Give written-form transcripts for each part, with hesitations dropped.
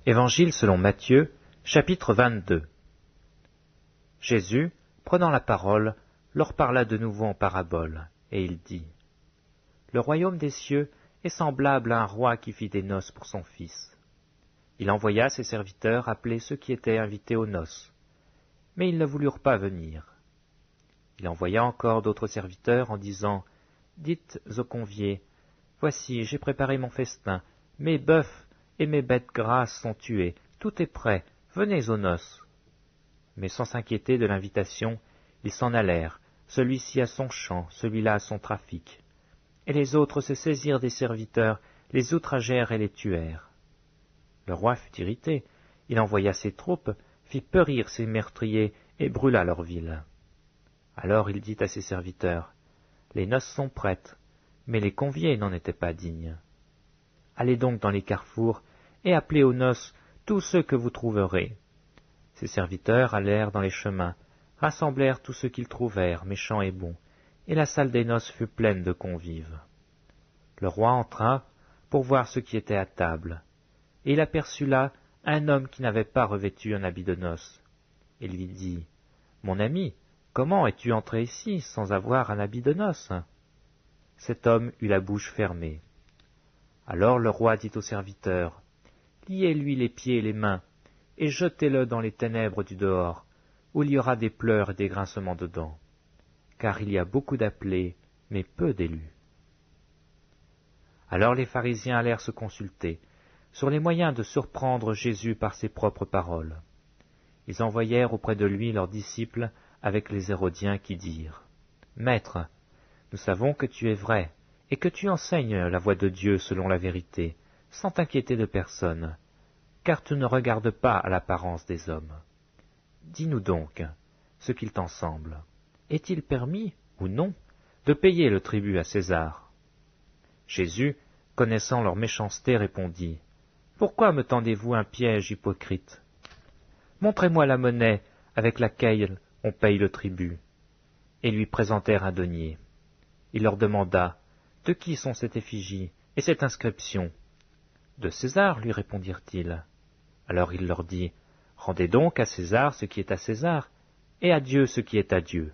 Évangile selon Matthieu, chapitre 22. Jésus, prenant la parole, leur parla de nouveau en parabole, et il dit : Le royaume des cieux est semblable à un roi qui fit des noces pour son fils. Il envoya ses serviteurs appeler ceux qui étaient invités aux noces, mais ils ne voulurent pas venir. Il envoya encore d'autres serviteurs en disant : Dites aux conviés : Voici, j'ai préparé mon festin, mes bœufs et mes bêtes grasses sont tués, tout est prêt, venez aux noces. Mais sans s'inquiéter de l'invitation, ils s'en allèrent, celui-ci à son champ, celui-là à son trafic. Et les autres se saisirent des serviteurs, les outragèrent et les tuèrent. Le roi fut irrité, il envoya ses troupes, fit périr ses meurtriers et brûla leur ville. Alors il dit à ses serviteurs : Les noces sont prêtes, mais les conviés n'en étaient pas dignes. Allez donc dans les carrefours et appelez aux noces tous ceux que vous trouverez. Ses serviteurs allèrent dans les chemins, rassemblèrent tous ceux qu'ils trouvèrent, méchants et bons, et la salle des noces fut pleine de convives. Le roi entra pour voir ceux qui étaient à table, et il aperçut là un homme qui n'avait pas revêtu un habit de noces, et lui dit : Mon ami, comment es-tu entré ici sans avoir un habit de noces ? Cet homme eut la bouche fermée. Alors le roi dit aux serviteurs : Liez-lui les pieds et les mains, et jetez-le dans les ténèbres du dehors, où il y aura des pleurs et des grincements de dents, car il y a beaucoup d'appelés, mais peu d'élus. Alors les pharisiens allèrent se consulter sur les moyens de surprendre Jésus par ses propres paroles. Ils envoyèrent auprès de lui leurs disciples avec les Hérodiens qui dirent : Maître, nous savons que tu es vrai, et que tu enseignes la voie de Dieu selon la vérité, sans t'inquiéter de personne, car tu ne regardes pas à l'apparence des hommes. Dis-nous donc ce qu'il t'en semble. Est-il permis, ou non, de payer le tribut à César ? Jésus, connaissant leur méchanceté, répondit : Pourquoi me tendez-vous un piège hypocrite ? Montrez-moi la monnaie avec laquelle on paye le tribut. Et lui présentèrent un denier. Il leur demanda : De qui sont cette effigie et cette inscription ? De César, lui répondirent-ils. Alors il leur dit : Rendez donc à César ce qui est à César, et à Dieu ce qui est à Dieu.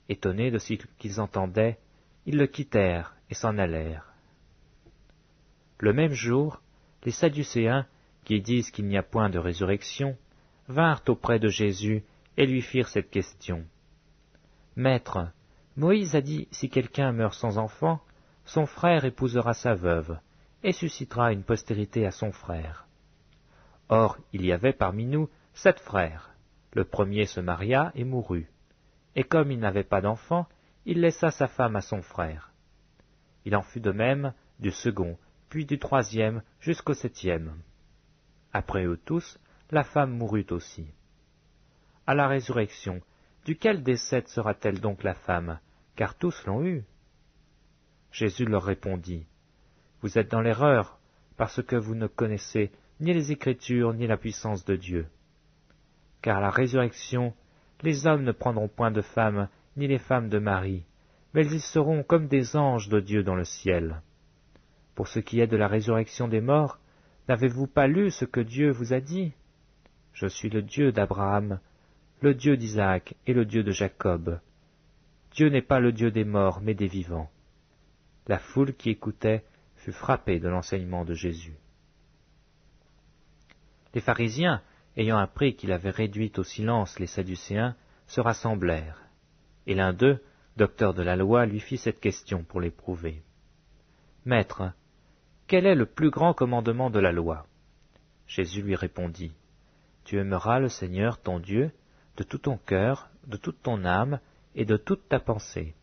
Étonnés de ce qu'ils entendaient, ils le quittèrent et s'en allèrent. Le même jour, les Sadducéens, qui disent qu'il n'y a point de résurrection, vinrent auprès de Jésus et lui firent cette question. Maître, Moïse a dit, si quelqu'un meurt sans enfant, son frère épousera sa veuve, et suscitera une postérité à son frère. Or, il y avait parmi nous 7 frères. Le premier se maria et mourut. Et comme il n'avait pas d'enfant, il laissa sa femme à son frère. Il en fut de même du second, puis du troisième, jusqu'au 7e. Après eux tous, la femme mourut aussi. À la résurrection, duquel des 7 sera-t-elle donc la femme, car tous l'ont eue ? Jésus leur répondit : Vous êtes dans l'erreur, parce que vous ne connaissez ni les Écritures, ni la puissance de Dieu. Car à la résurrection, les hommes ne prendront point de femmes, ni les femmes de mari, mais ils seront comme des anges de Dieu dans le ciel. Pour ce qui est de la résurrection des morts, n'avez-vous pas lu ce que Dieu vous a dit ? Je suis le Dieu d'Abraham, le Dieu d'Isaac et le Dieu de Jacob. Dieu n'est pas le Dieu des morts, mais des vivants. La foule qui écoutait fut frappée de l'enseignement de Jésus. Les pharisiens, ayant appris qu'il avait réduit au silence les Sadducéens, se rassemblèrent. Et l'un d'eux, docteur de la loi, lui fit cette question pour l'éprouver. Maître, quel est le plus grand commandement de la loi ? Jésus lui répondit : Tu aimeras le Seigneur ton Dieu de tout ton cœur, de toute ton âme et de toute ta pensée.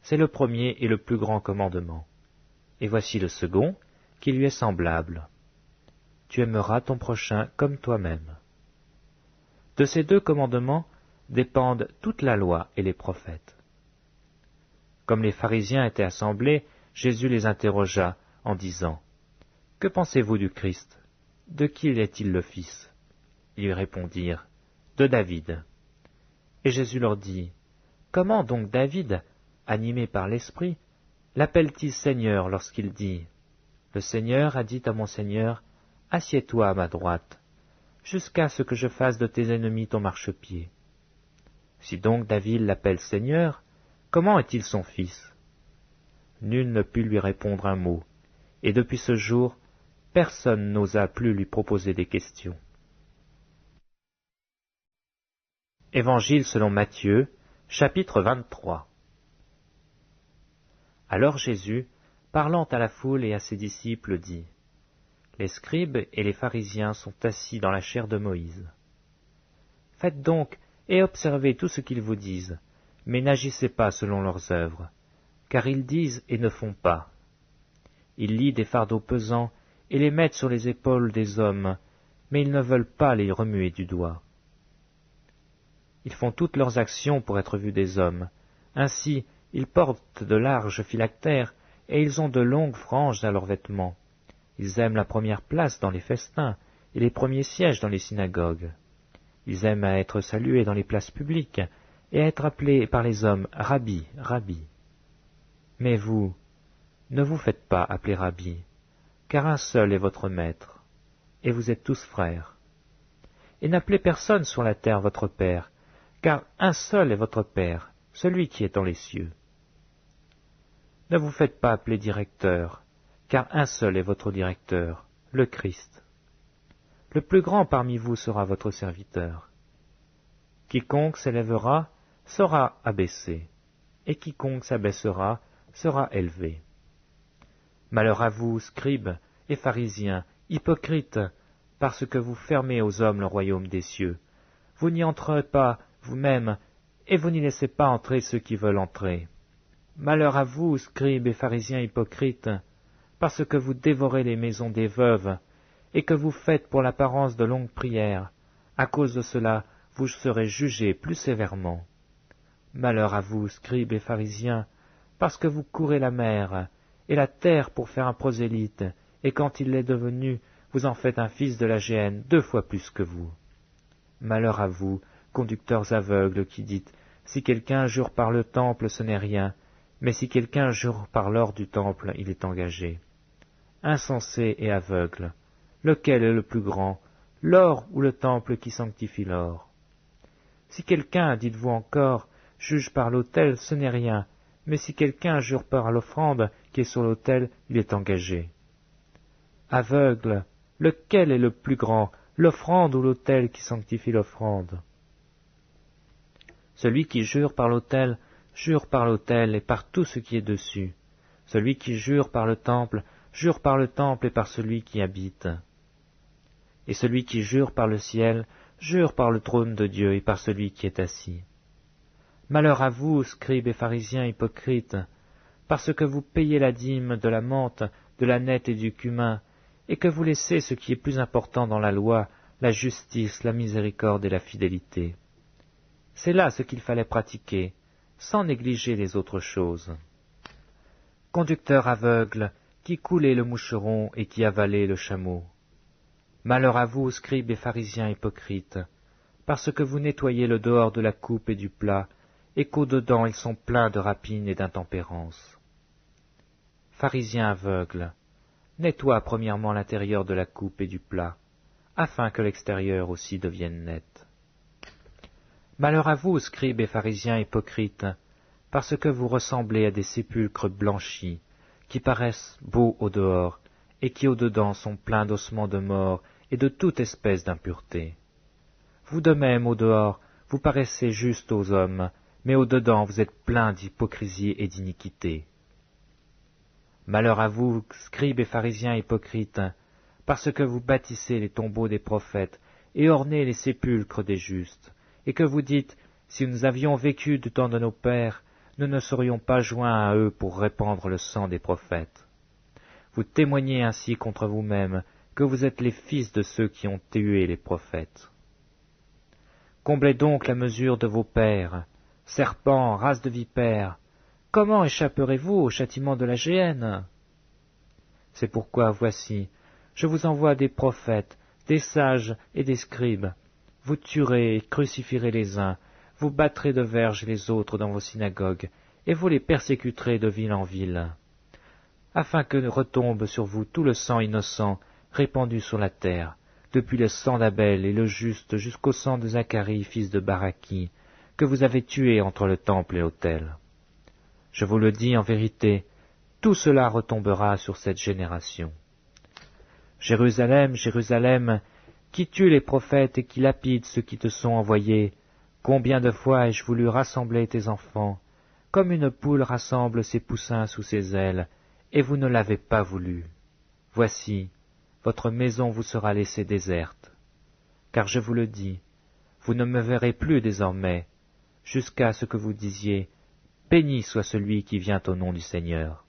C'est le premier et le plus grand commandement. Et voici le second, qui lui est semblable. Tu aimeras ton prochain comme toi-même. De ces 2 commandements dépendent toute la loi et les prophètes. Comme les pharisiens étaient assemblés, Jésus les interrogea en disant : Que pensez-vous du Christ ? De qui est-il le fils ? Ils lui répondirent : De David. Et Jésus leur dit : Comment donc David, animé par l'Esprit, l'appelle-t-il Seigneur lorsqu'il dit : Le Seigneur a dit à mon Seigneur : assieds-toi à ma droite, jusqu'à ce que je fasse de tes ennemis ton marchepied. Si donc David l'appelle Seigneur, comment est-il son fils? Nul ne put lui répondre un mot, et depuis ce jour, personne n'osa plus lui proposer des questions. Évangile selon Matthieu, chapitre 23. Alors Jésus, parlant à la foule et à ses disciples, dit : Les scribes et les pharisiens sont assis dans la chaire de Moïse. Faites donc et observez tout ce qu'ils vous disent, mais n'agissez pas selon leurs œuvres, car ils disent et ne font pas. Ils lient des fardeaux pesants et les mettent sur les épaules des hommes, mais ils ne veulent pas les remuer du doigt. Ils font toutes leurs actions pour être vus des hommes. Ainsi, ils portent de larges phylactères et ils ont de longues franges à leurs vêtements. Ils aiment la première place dans les festins et les premiers sièges dans les synagogues. Ils aiment à être salués dans les places publiques et à être appelés par les hommes « Rabbi, Rabbi ». Mais vous, ne vous faites pas appeler Rabbi, car un seul est votre maître, et vous êtes tous frères. Et n'appelez personne sur la terre votre Père, car un seul est votre Père, celui qui est dans les cieux. Ne vous faites pas appeler directeur, car un seul est votre directeur, le Christ. Le plus grand parmi vous sera votre serviteur. Quiconque s'élèvera sera abaissé, et quiconque s'abaissera sera élevé. Malheur à vous, scribes et pharisiens, hypocrites, parce que vous fermez aux hommes le royaume des cieux. Vous n'y entrez pas vous-même, et vous n'y laissez pas entrer ceux qui veulent entrer. Malheur à vous, scribes et pharisiens hypocrites, parce que vous dévorez les maisons des veuves, et que vous faites pour l'apparence de longues prières. À cause de cela, vous serez jugés plus sévèrement. Malheur à vous, scribes et pharisiens, parce que vous courez la mer et la terre pour faire un prosélyte, et quand il l'est devenu, vous en faites un fils de la géhenne 2 fois plus que vous. Malheur à vous, conducteurs aveugles, qui dites : si quelqu'un jure par le temple, ce n'est rien, mais si quelqu'un jure par l'or du temple, il est engagé. Insensés et aveugles, lequel est le plus grand, l'or ou le temple qui sanctifie l'or? Si quelqu'un, dites-vous encore, juge par l'autel, ce n'est rien, mais si quelqu'un jure par l'offrande qui est sur l'autel, il est engagé. Aveugle, lequel est le plus grand, l'offrande ou l'autel qui sanctifie l'offrande? Celui qui jure par l'autel et par tout ce qui est dessus. Celui qui jure par le temple et par celui qui habite. Et celui qui jure par le ciel, jure par le trône de Dieu et par celui qui est assis. Malheur à vous, scribes et pharisiens hypocrites, parce que vous payez la dîme de la menthe, de la nette et du cumin, et que vous laissez ce qui est plus important dans la loi, la justice, la miséricorde et la fidélité. C'est là ce qu'il fallait pratiquer, sans négliger les autres choses. Conducteurs aveugles, qui coulez le moucheron et qui avalez le chameau. Malheur à vous, scribes et pharisiens hypocrites, parce que vous nettoyez le dehors de la coupe et du plat, et qu'au-dedans ils sont pleins de rapine et d'intempérance. Pharisiens aveugles, nettoie premièrement l'intérieur de la coupe et du plat, afin que l'extérieur aussi devienne net. Malheur à vous, scribes et pharisiens hypocrites, parce que vous ressemblez à des sépulcres blanchis, qui paraissent beaux au dehors, et qui au-dedans sont pleins d'ossements de mort et de toute espèce d'impureté. Vous de même, au dehors, vous paraissez justes aux hommes, mais au-dedans vous êtes pleins d'hypocrisie et d'iniquité. Malheur à vous, scribes et pharisiens hypocrites, parce que vous bâtissez les tombeaux des prophètes et ornez les sépulcres des justes, et que vous dites : si nous avions vécu du temps de nos pères, nous ne serions pas joints à eux pour répandre le sang des prophètes. Vous témoignez ainsi contre vous-même que vous êtes les fils de ceux qui ont tué les prophètes. Comblez donc la mesure de vos pères, serpents, race de vipères, comment échapperez-vous au châtiment de la géhenne? C'est pourquoi, voici, je vous envoie des prophètes, des sages et des scribes. Vous tuerez et crucifierez les uns, vous battrez de verges les autres dans vos synagogues, et vous les persécuterez de ville en ville, afin que retombe sur vous tout le sang innocent, répandus sur la terre, depuis le sang d'Abel et le juste jusqu'au sang de Zacharie, fils de Baraki, que vous avez tué entre le temple et l'autel. Je vous le dis en vérité, tout cela retombera sur cette génération. Jérusalem, Jérusalem, qui tue les prophètes et qui lapide ceux qui te sont envoyés, combien de fois ai-je voulu rassembler tes enfants, comme une poule rassemble ses poussins sous ses ailes, et vous ne l'avez pas voulu. Voici, votre maison vous sera laissée déserte. Car je vous le dis, vous ne me verrez plus désormais, jusqu'à ce que vous disiez, béni soit celui qui vient au nom du Seigneur.